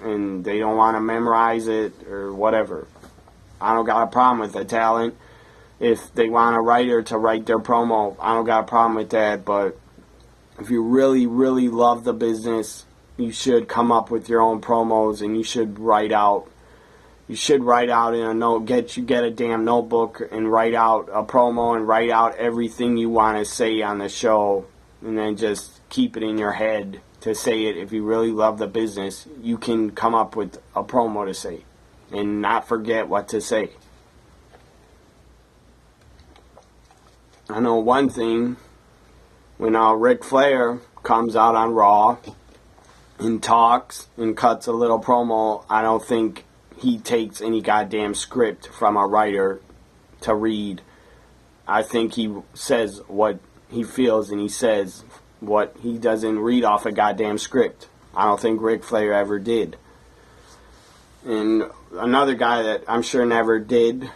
and they don't want to memorize it or whatever. I don't got a problem with the talent. If they want a writer to write their promo, I don't got a problem with that. But if you really, really love the business, you should come up with your own promos, and you should write out You should write out in a note, get a damn notebook and write out a promo and write out everything you want to say on the show, and then just keep it in your head to say it. If you really love the business, you can come up with a promo to say and not forget what to say. I know one thing, when Ric Flair comes out on Raw and talks and cuts a little promo, I don't think he takes any goddamn script from a writer to read. I think he says what he feels and he says what he doesn't read off a goddamn script. I don't think Ric Flair ever did. And another guy that I'm sure never did,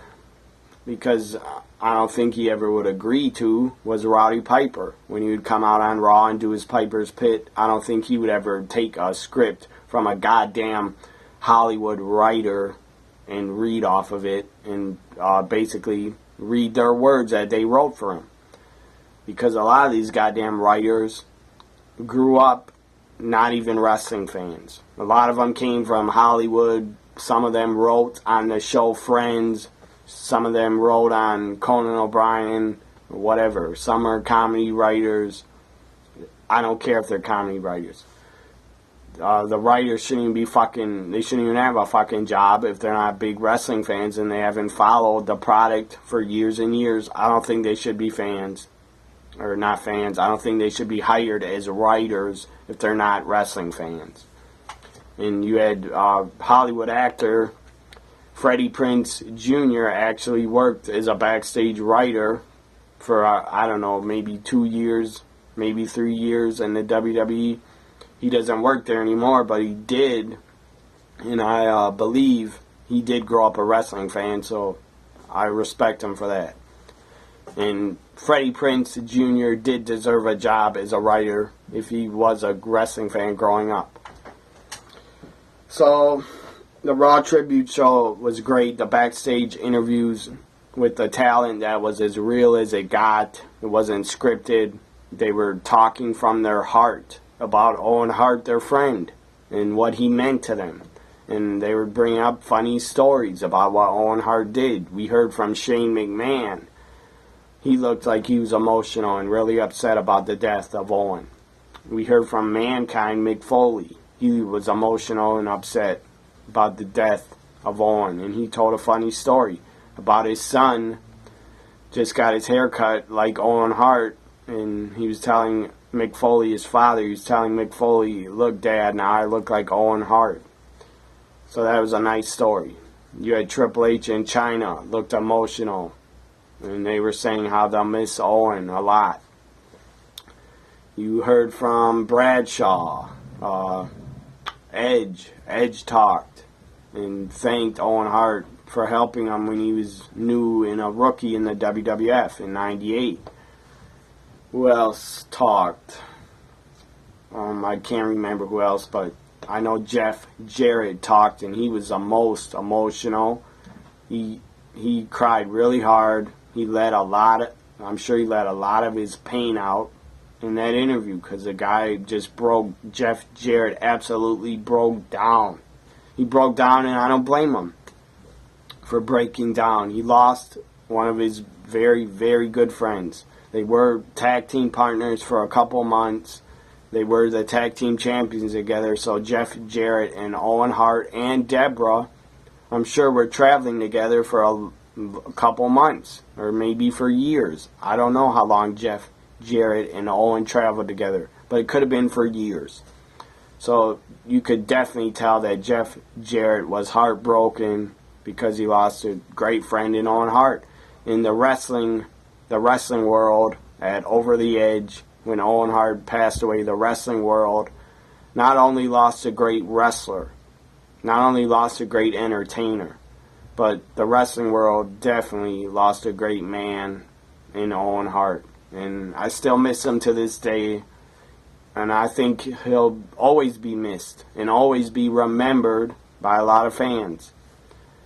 because I don't think he ever would agree to, was Roddy Piper. When he would come out on Raw and do his Piper's Pit, I don't think he would ever take a script from a goddamn Hollywood writer and read off of it and basically read their words that they wrote for him. Because a lot of these goddamn writers grew up not even wrestling fans. A lot of them came from Hollywood. Some of them wrote on the show Friends. Some of them wrote on Conan O'Brien, whatever. Some are comedy writers. I don't care if they're comedy writers. The writers shouldn't even be they shouldn't even have a fucking job if they're not big wrestling fans and they haven't followed the product for years and years. I don't think they should be fans. Or not fans. I don't think they should be hired as writers if they're not wrestling fans. And you had Hollywood actor Freddie Prinze Jr. actually worked as a backstage writer for, I don't know, maybe 2 years, maybe 3 years in the WWE. He doesn't work there anymore, but he did. And I believe he did grow up a wrestling fan, so I respect him for that. And Freddie Prinze Jr. did deserve a job as a writer if he was a wrestling fan growing up. So the Raw Tribute Show was great. The backstage interviews with the talent, that was as real as it got. It wasn't scripted. They were talking from their heart about Owen Hart, their friend, and what he meant to them. And they were bringing up funny stories about what Owen Hart did. We heard from Shane McMahon. He looked like he was emotional and really upset about the death of Owen. We heard from Mankind Mick Foley. He was emotional and upset about the death of Owen. And he told a funny story about his son just got his hair cut like Owen Hart. And he was telling Mick Foley, his father, he was telling Mick Foley, look, Dad, now I look like Owen Hart. So that was a nice story. You had Triple H in China, looked emotional. And they were saying how they'll miss Owen a lot. You heard from Bradshaw. Edge talked and thanked Owen Hart for helping him when he was new and a rookie in the WWF in '98. Who else talked? I can't remember who else, but I know Jeff Jarrett talked, and he was the most emotional. He cried really hard. I'm sure he let a lot of his pain out in that interview, because the guy just broke. Jeff Jarrett absolutely broke down. He broke down, and I don't blame him for breaking down. He lost one of his very, very good friends. They were tag team partners for a couple months. They were the tag team champions together. So Jeff Jarrett and Owen Hart and Deborah, I'm sure, were traveling together for a couple months, or maybe for years. I don't know how long Jeff Jarrett and Owen traveled together, but it could have been for years. So you could definitely tell that Jeff Jarrett was heartbroken because he lost a great friend in Owen Hart. In the wrestling world, at Over the Edge, when Owen Hart passed away, the wrestling world not only lost a great wrestler, not only lost a great entertainer, but the wrestling world definitely lost a great man in Owen Hart. And I still miss him to this day. And I think he'll always be missed and always be remembered by a lot of fans.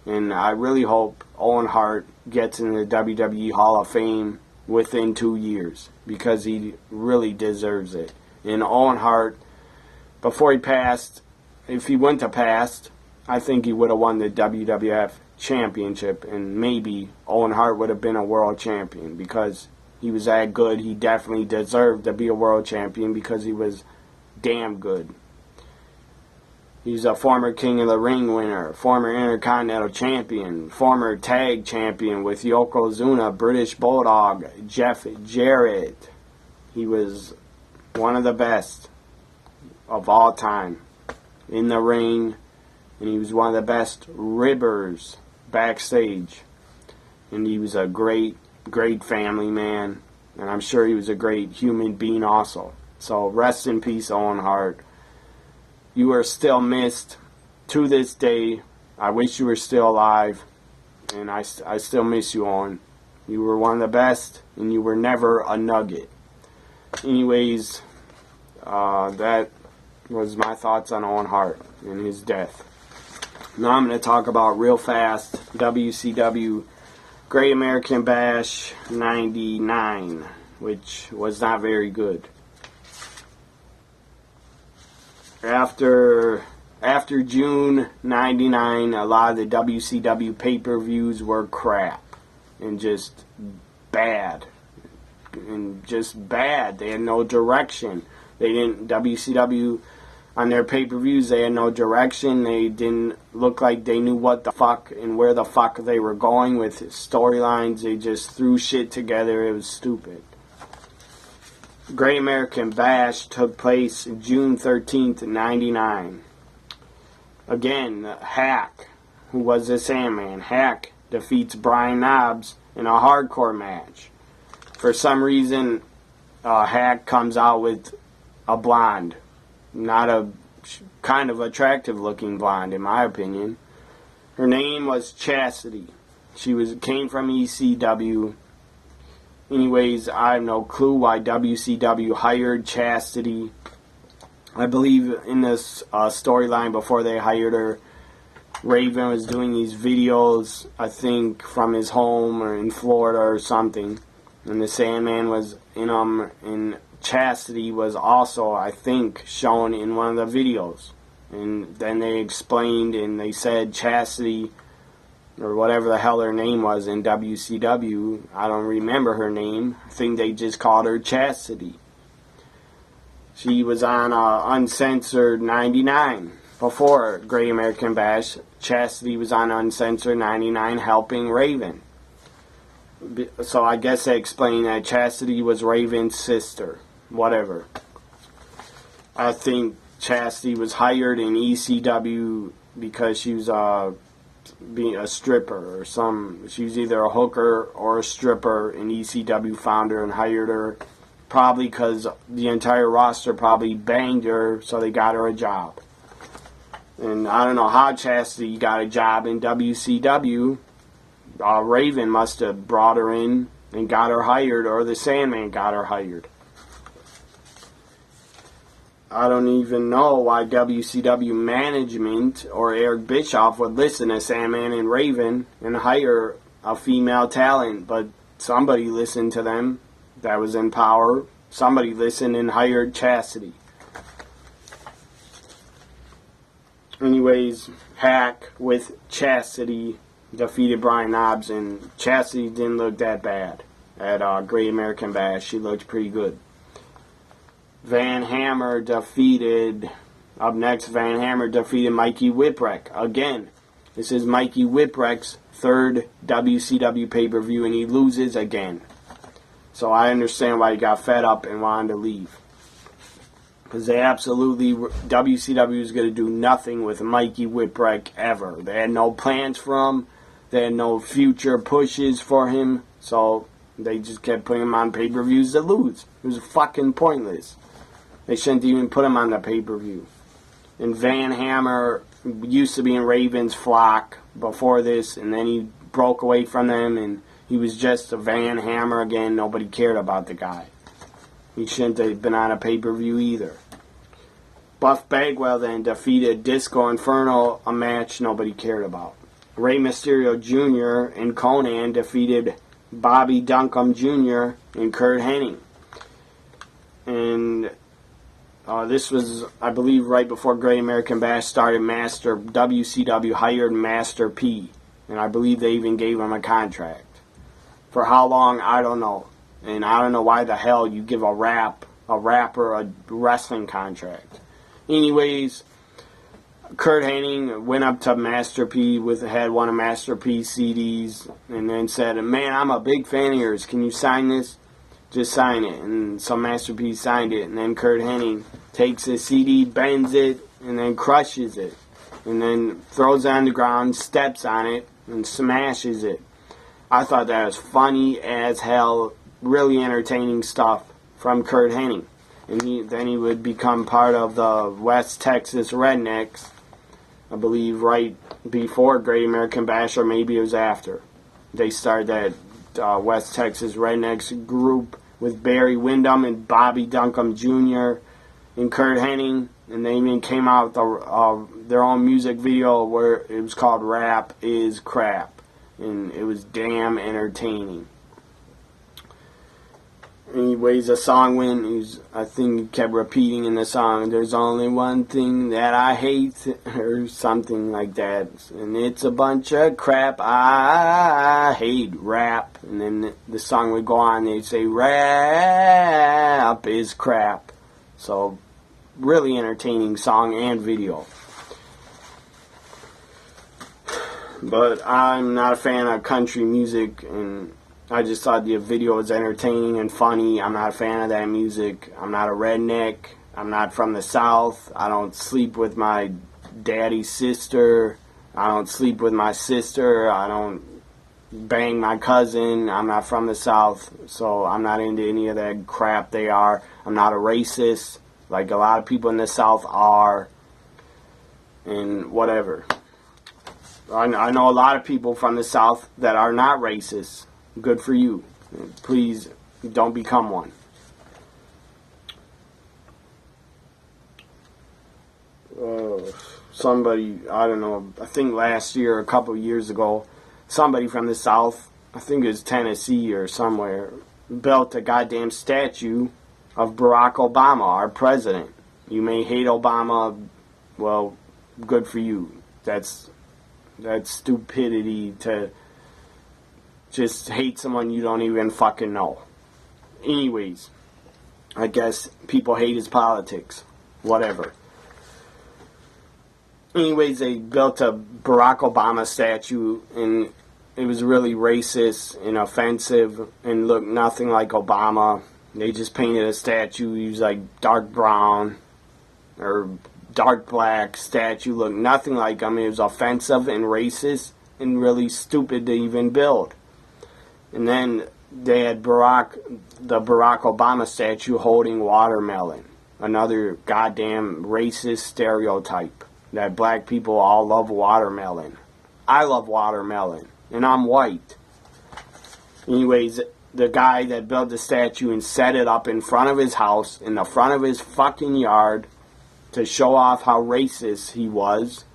And I really hope Owen Hart gets in the WWE Hall of Fame within 2 years, because he really deserves it. And Owen Hart, before he passed, if he wouldn't have passed, I think he would have won the WWF Championship, and maybe Owen Hart would have been a world champion because he was that good. He definitely deserved to be a world champion because he was damn good. He's a former King of the Ring winner, former Intercontinental Champion, former Tag Champion with Yokozuna, British Bulldog, Jeff Jarrett. He was one of the best of all time in the ring, and he was one of the best ribbers backstage. And he was a great, great family man, and I'm sure he was a great human being also. So rest in peace, Owen Hart. You are still missed to this day. I wish you were still alive, and I still miss you, Owen. You were one of the best, and you were never a nugget. Anyways, that was my thoughts on Owen Hart and his death. Now I'm going to talk about real fast WCW Great American Bash 99, which was not very good. After June 99, a lot of the WCW pay-per-views were crap and just bad. They had no direction. WCW, on their pay-per-views, they had no direction. They didn't look like they knew what the fuck and where the fuck they were going with storylines. They just threw shit together. It was stupid. Great American Bash took place June 13th, 99. Again, Hack, who was the Sandman. Hack defeats Brian Knobbs in a hardcore match. For some reason, Hack comes out with a blonde. Not a kind of attractive looking blonde, in my opinion. Her name was Chastity. She came from ECW. Anyways, I have no clue why WCW hired Chastity. I believe in this storyline before they hired her, Raven was doing these videos, I think, from his home or in Florida or something. And the Sandman was in them, and Chastity was also, I think, shown in one of the videos. And then they explained and they said Chastity, or whatever the hell her name was in WCW, I don't remember her name. I think they just called her Chastity. She was on Uncensored 99 before Great American Bash. Chastity was on Uncensored 99 helping Raven. So I guess they explained that Chastity was Raven's sister. Whatever. I think Chastity was hired in ECW because she was being a stripper or she was either a hooker or a stripper, and ECW found her and hired her, probably because the entire roster probably banged her, so they got her a job. And I don't know how Chastity got a job in WCW. Raven must have brought her in and got her hired, or the Sandman got her hired. I don't even know why WCW management or Eric Bischoff would listen to Sandman and Raven and hire a female talent, but somebody listened to them that was in power. Somebody listened and hired Chastity. Anyways, Hack with Chastity defeated Brian Knobbs, and Chastity didn't look that bad at Great American Bash. She looked pretty good. Van Hammer defeated Mikey Whipwreck. Again, this is Mikey Whipwreck's third WCW pay-per-view, and he loses again. So I understand why he got fed up and wanted to leave. Because WCW was going to do nothing with Mikey Whipwreck ever. They had no plans for him. They had no future pushes for him. So they just kept putting him on pay-per-views to lose. It was fucking pointless. They shouldn't even put him on the pay-per-view. And Van Hammer used to be in Raven's flock before this, and then he broke away from them, and he was just a Van Hammer again. Nobody cared about the guy. He shouldn't have been on a pay-per-view either. Buff Bagwell then defeated Disco Inferno, a match nobody cared about. Rey Mysterio Jr. and Conan defeated Bobby Duncombe Jr. and Kurt Hennig. And This was, I believe, right before Great American Bash started. WCW hired Master P, and I believe they even gave him a contract. For how long, I don't know. And I don't know why the hell you give a rapper a wrestling contract. Anyways, Kurt Hennig went up to Master P had one of Master P's CDs, and then said, "Man, I'm a big fan of yours. Can you sign this? Just sign it." And so Master P signed it, and then Kurt Hennig takes his CD, bends it, and then crushes it, and then throws it on the ground, steps on it, and smashes it. I thought that was funny as hell, really entertaining stuff from Kurt Hennig. And then he would become part of the West Texas Rednecks, I believe right before Great American Bash, or maybe it was after. They started that West Texas Rednecks group with Barry Windham and Bobby Duncombe Jr. and Kurt Hennig, and they even came out with their own music video where it was called Rap is Crap, and it was damn entertaining. Anyways, the song went, I think he kept repeating in the song, "There's only one thing that I hate," or something like that. "And it's a bunch of crap, I hate rap." And then the song would go on, they'd say, "Rap is crap." So, really entertaining song and video. But I'm not a fan of country music, and I just thought the video was entertaining and funny. I'm not a fan of that music. I'm not a redneck. I'm not from the South. I don't sleep with my daddy's sister. I don't sleep with my sister. I don't bang my cousin. I'm not from the South, so I'm not into any of that crap they are. I'm not a racist, like a lot of people in the South are, and whatever. I know a lot of people from the South that are not racist. Good for you. Please don't become one. Somebody, I don't know, I think last year, a couple of years ago, somebody from the South, I think it was Tennessee or somewhere, built a goddamn statue of Barack Obama, our president. You may hate Obama, well, good for you. That's stupidity to just hate someone you don't even fucking know. Anyways, I guess people hate his politics. Whatever. Anyways, they built a Barack Obama statue, and it was really racist and offensive and looked nothing like Obama. They just painted a statue. He was like dark brown or dark black statue. Looked nothing like him. It was offensive and racist and really stupid to even build. And then they had the Barack Obama statue holding watermelon. Another goddamn racist stereotype. That black people all love watermelon. I love watermelon. And I'm white. Anyways, the guy that built the statue and set it up in front of his house, in the front of his fucking yard, to show off how racist he was,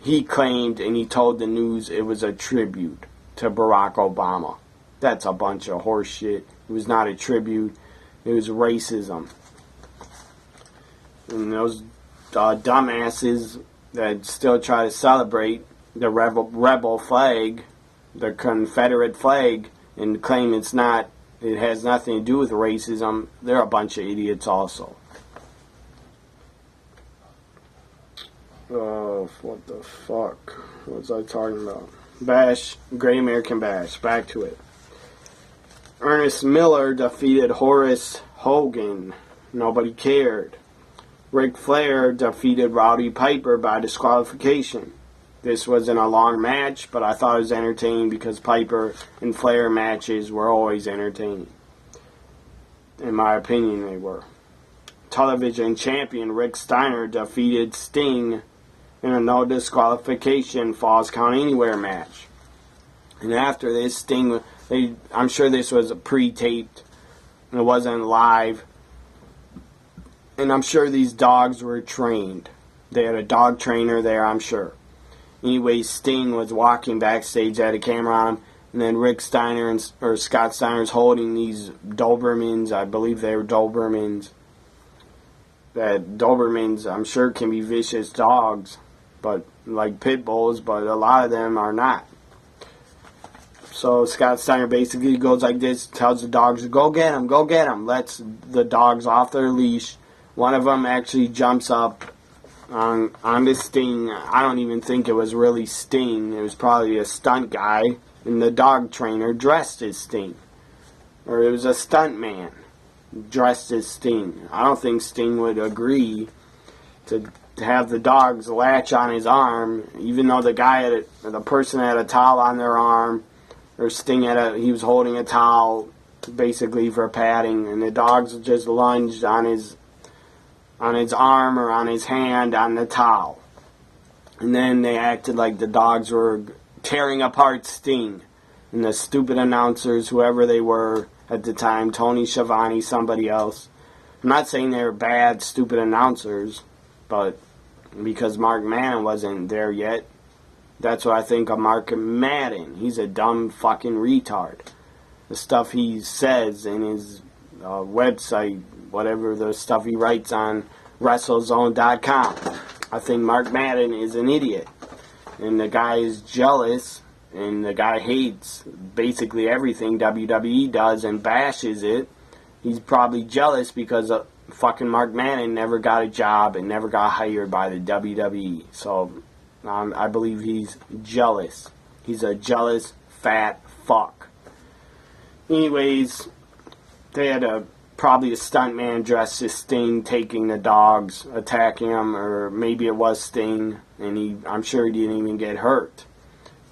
he claimed and he told the news it was a tribute to Barack Obama. That's a bunch of horse shit. It was not a tribute. It was racism. And those dumbasses that still try to celebrate the rebel flag, the Confederate flag, and claim it has nothing to do with racism, they're a bunch of idiots also. Oh, what the fuck? What was I talking about? Bash, Great American Bash. Back to it. Ernest Miller defeated Horace Hogan. Nobody cared. Ric Flair defeated Rowdy Piper by disqualification. This wasn't a long match, but I thought it was entertaining because Piper and Flair matches were always entertaining. In my opinion, they were. Television champion Rick Steiner defeated Sting in a no disqualification Falls Count Anywhere match. And after this, Sting, I'm sure this was pre-taped, and it wasn't live. And I'm sure these dogs were trained. They had a dog trainer there, I'm sure. Anyway, Sting was walking backstage, had a camera on him, and then Rick Steiner or Scott Steiner's holding these Dobermans. I believe they were Dobermans. that Dobermans, I'm sure, can be vicious dogs, but like pit bulls, but a lot of them are not. So Scott Steiner basically goes like this, tells the dogs to go get him, lets the dogs off their leash. One of them actually jumps up on this Sting. I don't even think it was really Sting. It was probably a stunt guy, and the dog trainer dressed as Sting. Or it was a stunt man dressed as Sting. I don't think Sting would agree to have the dogs latch on his arm, even though the person had a towel on their arm, or Sting he was holding a towel basically for padding, and the dogs just lunged on his arm or on his hand on the towel. And then they acted like the dogs were tearing apart Sting. And the stupid announcers, whoever they were at the time, Tony Schiavone, somebody else. I'm not saying they were bad, stupid announcers, but because Mark Madden wasn't there yet, that's what I think of Mark Madden. He's a dumb fucking retard. The stuff he says in his website, whatever the stuff he writes on WrestleZone.com. I think Mark Madden is an idiot. And the guy is jealous, and the guy hates basically everything WWE does and bashes it. He's probably jealous because fucking Mark Madden never got a job and never got hired by the WWE. So I believe he's jealous. He's a jealous fat fuck. Anyways, they had probably a stuntman dressed as Sting taking the dogs, attacking him, or maybe it was Sting, and I'm sure he didn't even get hurt.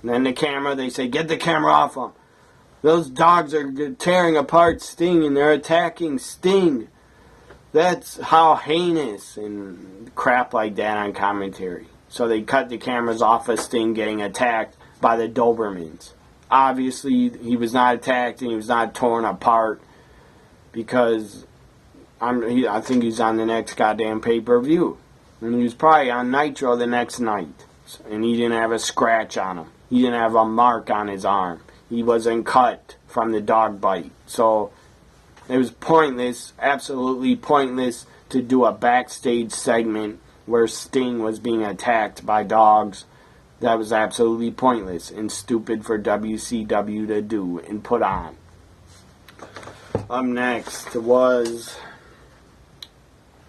And then the camera, they say, get the camera off him. Those dogs are tearing apart Sting, and they're attacking Sting. That's how heinous, and crap like that on commentary. So they cut the cameras off of Sting getting attacked by the Dobermans. Obviously, he was not attacked and he was not torn apart because I think he's on the next goddamn pay-per-view. And he was probably on Nitro the next night. And he didn't have a scratch on him. He didn't have a mark on his arm. He wasn't cut from the dog bite. So it was pointless, absolutely pointless, to do a backstage segment where Sting was being attacked by dogs. That was absolutely pointless and stupid for WCW to do and put on. Up next was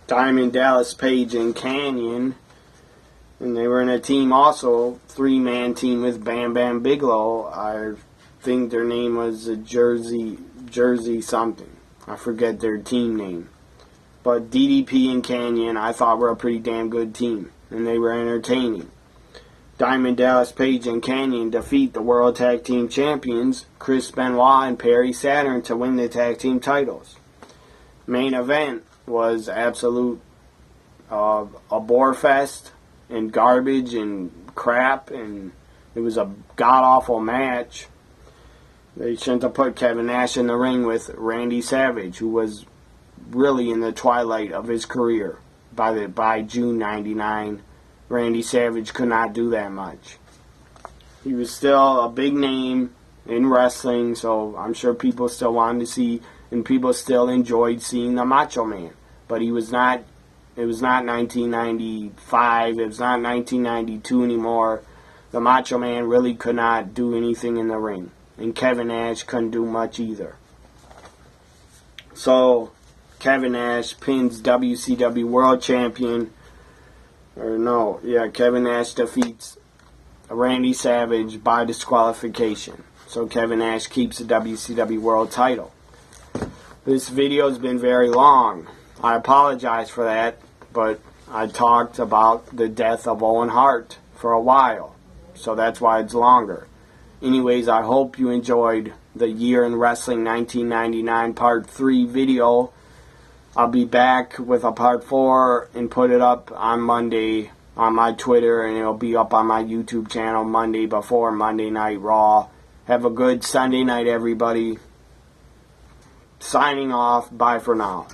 Diamond Dallas Page and Canyon. And they were in a team also, 3-man team with Bam Bam Bigelow. I think their name was Jersey something. I forget their team name. But DDP and Canyon, I thought, were a pretty damn good team. And they were entertaining. Diamond Dallas Page and Canyon defeat the World Tag Team Champions, Chris Benoit and Perry Saturn, to win the tag team titles. Main event was absolute a bore fest and garbage and crap, and it was a god-awful match. They shouldn't have put Kevin Nash in the ring with Randy Savage, who was really in the twilight of his career. By June 99, Randy Savage could not do that much. He was still a big name in wrestling, so I'm sure people still wanted to see, and people still enjoyed seeing the Macho Man. But he was not, it was not 1995, it was not 1992 anymore. The Macho Man really could not do anything in the ring. And Kevin Nash couldn't do much either. So, Kevin Nash pins WCW World Champion. Kevin Nash defeats Randy Savage by disqualification. So Kevin Nash keeps the WCW World title. This video has been very long. I apologize for that, but I talked about the death of Owen Hart for a while. So that's why it's longer. Anyways, I hope you enjoyed the Year in Wrestling 1999 Part 3 video. I'll be back with a Part 4 and put it up on Monday on my Twitter, and it'll be up on my YouTube channel Monday before Monday Night Raw. Have a good Sunday night, everybody. Signing off. Bye for now.